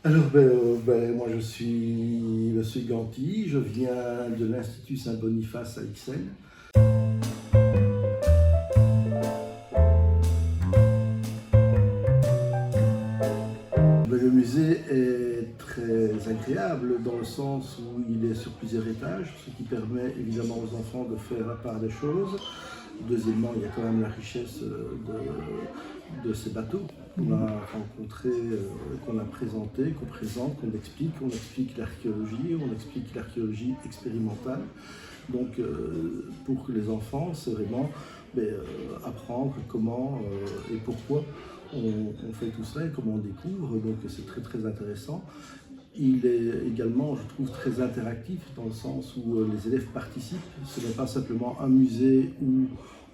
Alors, moi je suis Monsieur Ganti, je viens de l'Institut Saint-Boniface à Ixelles. Le musée est très agréable dans le sens où il est sur plusieurs étages, ce qui permet évidemment aux enfants de faire la part des choses. Deuxièmement, il y a quand même la richesse de ces bateaux qu'on a rencontrés, qu'on a présentés, qu'on présente, qu'on explique. On explique l'archéologie expérimentale. Donc pour les enfants, c'est vraiment apprendre comment et pourquoi on fait tout ça et comment on découvre. Donc c'est très très intéressant. Il est également, je trouve, très interactif dans le sens où les élèves participent. Ce n'est pas simplement un musée où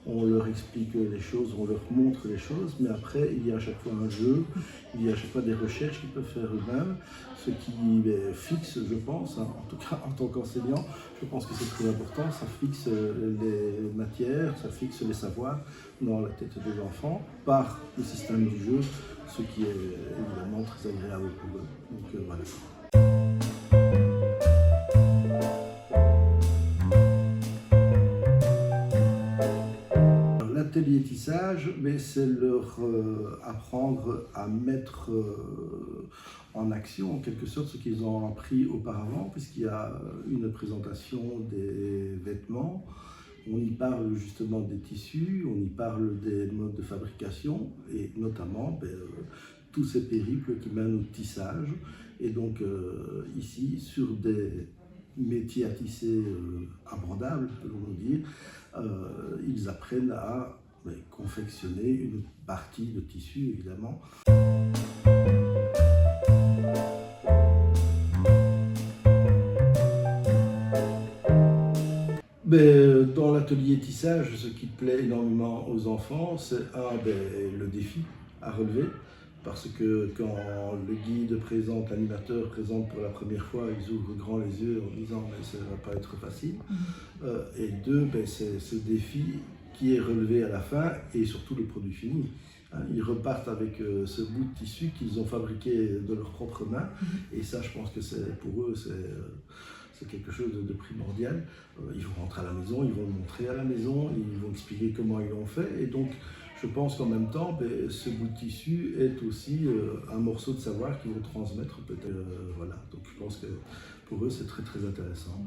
on leur explique les choses, on leur montre les choses, mais après, il y a à chaque fois un jeu, il y a à chaque fois des recherches qu'ils peuvent faire eux-mêmes, ce qui fixe, je pense, hein, en tout cas en tant qu'enseignant, je pense que c'est très important, ça fixe les matières, ça fixe les savoirs dans la tête des enfants par le système du jeu, ce qui est évidemment très agréable pour eux. Donc voilà. L'atelier tissage, c'est leur apprendre à mettre en action en quelque sorte ce qu'ils ont appris auparavant, puisqu'il y a une présentation des vêtements, on y parle justement des tissus, on y parle des modes de fabrication et notamment tous ces périples qui mènent au tissage. Et donc ici, sur des métiers à tisser abordables, peut-on dire, ils apprennent à confectionner une partie de tissu, évidemment. Dans l'atelier tissage, ce qui plaît énormément aux enfants, c'est le défi à relever. Parce que quand le guide présente, l'animateur présente pour la première fois, ils ouvrent grand les yeux en disant « mais ça ne va pas être facile ». Et deux, c'est ce défi qui est relevé à la fin et surtout le produit fini. Ils repartent avec ce bout de tissu qu'ils ont fabriqué de leurs propres mains. Et ça, je pense que pour eux, c'est quelque chose de primordial. Ils vont rentrer à la maison, ils vont le montrer à la maison, ils vont expliquer comment ils l'ont fait. Et donc, je pense qu'en même temps, ce bout de tissu est aussi un morceau de savoir qu'ils vont transmettre peut-être. Voilà. Donc, je pense que pour eux, c'est très très intéressant.